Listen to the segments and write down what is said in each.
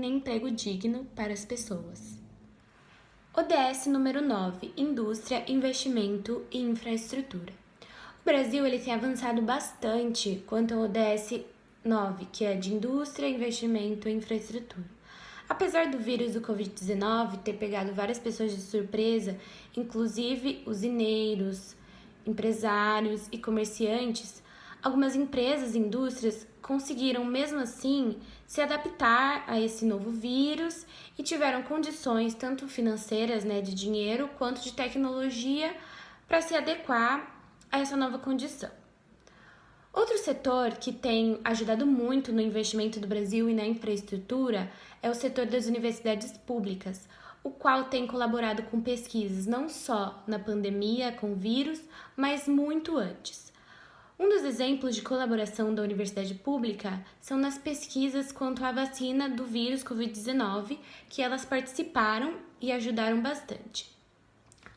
nem emprego digno para as pessoas. ODS número 9, Indústria, Investimento e Infraestrutura. O Brasil ele tem avançado bastante quanto ao ODS 9, que é de Indústria, Investimento e Infraestrutura. Apesar do vírus do Covid-19 ter pegado várias pessoas de surpresa, inclusive usineiros, empresários e comerciantes, algumas empresas e indústrias conseguiram, mesmo assim, se adaptar a esse novo vírus e tiveram condições tanto financeiras, de dinheiro, quanto de tecnologia para se adequar a essa nova condição. Outro setor que tem ajudado muito no investimento do Brasil e na infraestrutura é o setor das universidades públicas, o qual tem colaborado com pesquisas não só na pandemia com o vírus, mas muito antes. Um dos exemplos de colaboração da universidade pública são nas pesquisas quanto à vacina do vírus Covid-19, que elas participaram e ajudaram bastante.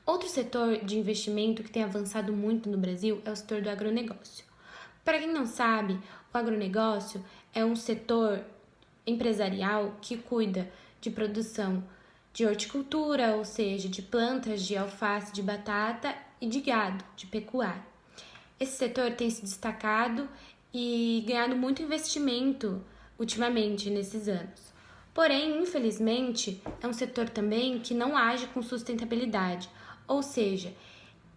Outro setor de investimento que tem avançado muito no Brasil é o setor do agronegócio. Para quem não sabe, o agronegócio é um setor empresarial que cuida de produção de horticultura, ou seja, de plantas de alface, de batata e de gado, de pecuária. Esse setor tem se destacado e ganhado muito investimento ultimamente nesses anos. Porém, infelizmente, é um setor também que não age com sustentabilidade, ou seja,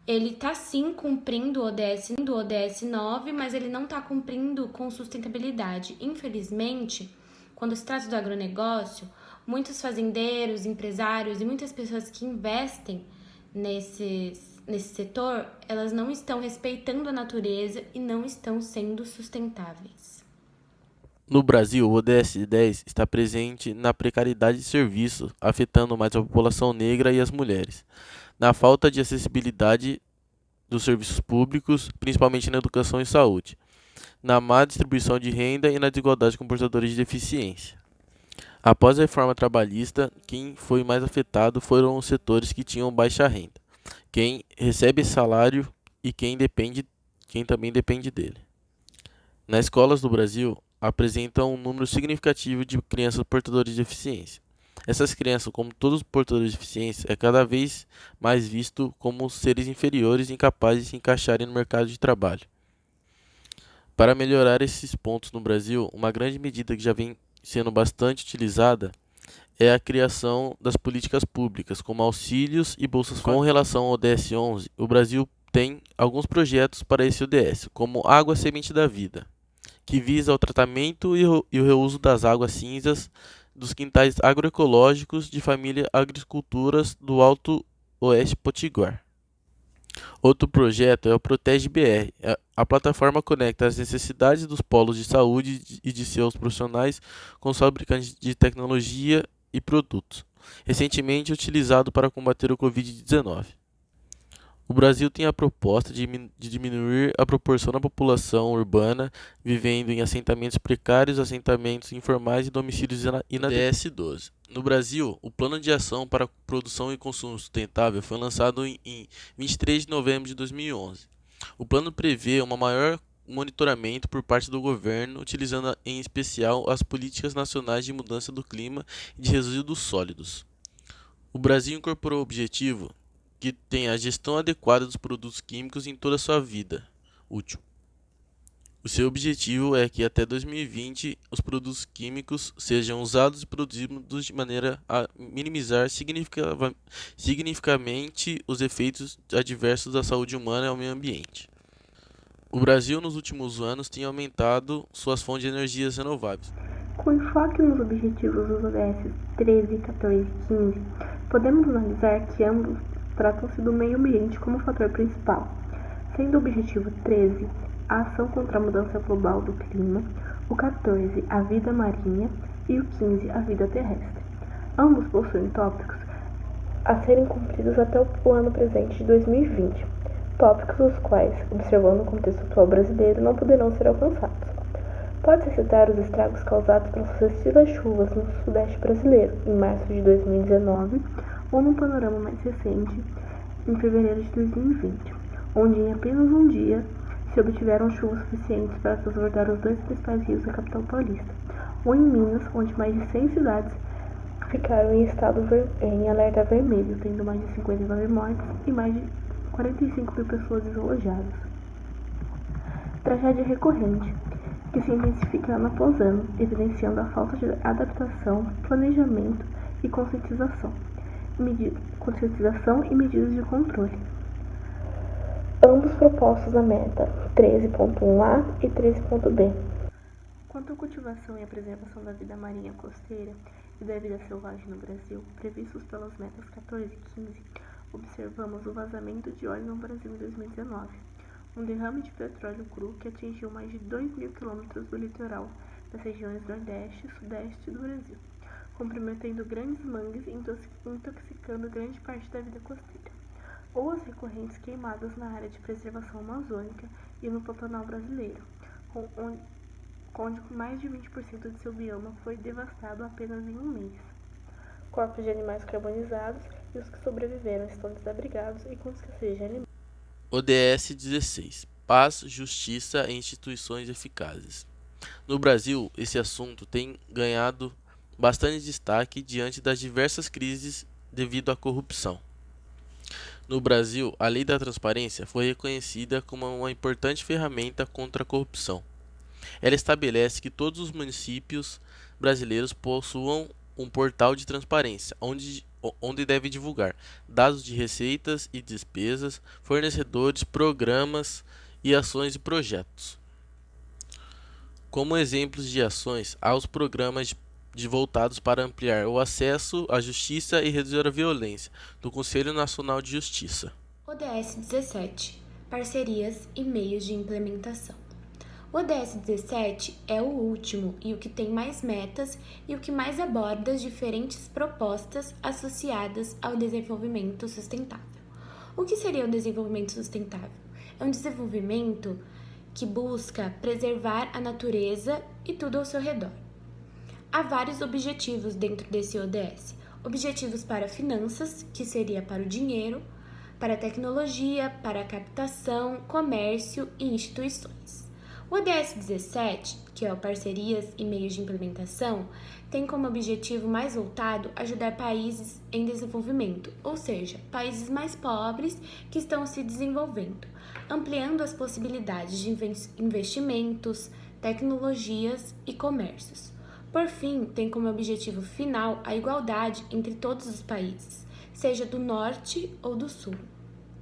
ele está sim cumprindo o ODS 9, mas ele não está cumprindo com sustentabilidade. Infelizmente, quando se trata do agronegócio, muitos fazendeiros, empresários e muitas pessoas que investem nesse setor, elas não estão respeitando a natureza e não estão sendo sustentáveis. No Brasil, o ODS 10 está presente na precariedade de serviços, afetando mais a população negra e as mulheres, na falta de acessibilidade dos serviços públicos, principalmente na educação e saúde, na má distribuição de renda e na desigualdade com portadores de deficiência. Após a reforma trabalhista, quem foi mais afetado foram os setores que tinham baixa renda, quem recebe salário e quem também depende dele. Nas escolas do Brasil, apresentam um número significativo de crianças portadoras de deficiência. Essas crianças, como todos os portadores de deficiência, é cada vez mais visto como seres inferiores e incapazes de se encaixarem no mercado de trabalho. Para melhorar esses pontos no Brasil, uma grande medida que já vem sendo bastante utilizada é a criação das políticas públicas, como auxílios e bolsas. Com relação ao ODS 11, o Brasil tem alguns projetos para esse ODS, como Água Semente da Vida, que visa o tratamento e o reuso das águas cinzas dos quintais agroecológicos de famílias agricultoras do Alto Oeste Potiguar. Outro projeto é o Protege BR. A plataforma conecta as necessidades dos polos de saúde e de seus profissionais com os fabricantes de tecnologia e produtos, recentemente utilizado para combater o Covid-19. O Brasil tem a proposta de diminuir a proporção da população urbana vivendo em assentamentos precários, assentamentos informais e domicílios inadequados. DS12. No Brasil, o Plano de Ação para Produção e Consumo Sustentável foi lançado em 23 de novembro de 2011. O plano prevê um maior monitoramento por parte do governo, utilizando em especial as políticas nacionais de mudança do clima e de resíduos sólidos. O Brasil incorporou o objetivo que tem a gestão adequada dos produtos químicos em toda a sua vida útil. O seu objetivo é que até 2020 os produtos químicos sejam usados e produzidos de maneira a minimizar significativamente os efeitos adversos da saúde humana e ao meio ambiente. O Brasil nos últimos anos tem aumentado suas fontes de energias renováveis. Com enfoque nos objetivos dos ODS 13, 14 e 15, podemos analisar que ambos tratam-se do meio ambiente como fator principal, sendo o objetivo 13 a ação contra a mudança global do clima, o 14 a vida marinha e o 15 a vida terrestre. Ambos possuem tópicos a serem cumpridos até o ano presente de 2020, tópicos os quais, observando o contexto atual brasileiro, não poderão ser alcançados. Pode-se citar os estragos causados pelas sucessivas chuvas no sudeste brasileiro, em março de 2019, ou num panorama mais recente, em fevereiro de 2020, onde em apenas um dia se obtiveram chuvas suficientes para transbordar os dois principais rios da capital paulista, Um em Minas, onde mais de 100 cidades ficaram em alerta vermelho, tendo mais de 59 mortes e mais de 45 mil pessoas desalojadas. Tragédia recorrente, que se intensifica ano após ano, evidenciando a falta de adaptação, planejamento e conscientização e medidas de controle. Ambos propostos na meta 13.1a e 13.b. Quanto à cultivação e à preservação da vida marinha costeira e da vida selvagem no Brasil, previstos pelas metas 14 e 15, observamos o vazamento de óleo no Brasil em 2019, um derrame de petróleo cru que atingiu mais de 2.000 quilômetros do litoral das regiões Nordeste e Sudeste do Brasil, comprometendo grandes mangues e intoxicando grande parte da vida costeira, ou as recorrentes queimadas na área de preservação amazônica e no Pantanal brasileiro, onde mais de 20% de seu bioma foi devastado apenas em um mês. Corpos de animais carbonizados e os que sobreviveram estão desabrigados e com escassez de alimentos. ODS 16. Paz, justiça e instituições eficazes. No Brasil, esse assunto tem ganhado bastante destaque diante das diversas crises devido à corrupção. No Brasil, a Lei da Transparência foi reconhecida como uma importante ferramenta contra a corrupção. Ela estabelece que todos os municípios brasileiros possuam um portal de transparência, onde deve divulgar dados de receitas e despesas, fornecedores, programas e ações e projetos. Como exemplos de ações, há os programas voltados para ampliar o acesso à justiça e reduzir a violência, do Conselho Nacional de Justiça. ODS 17. Parcerias e meios de implementação. O ODS 17 é o último e o que tem mais metas e o que mais aborda as diferentes propostas associadas ao desenvolvimento sustentável. O que seria o desenvolvimento sustentável? É um desenvolvimento que busca preservar a natureza e tudo ao seu redor. Há vários objetivos dentro desse ODS. Objetivos para finanças, que seria para o dinheiro, para a tecnologia, para a captação, comércio e instituições. O ODS 17, que é o Parcerias e Meios de Implementação, tem como objetivo mais voltado ajudar países em desenvolvimento, ou seja, países mais pobres que estão se desenvolvendo, ampliando as possibilidades de investimentos, tecnologias e comércios. Por fim, tem como objetivo final a igualdade entre todos os países, seja do norte ou do sul.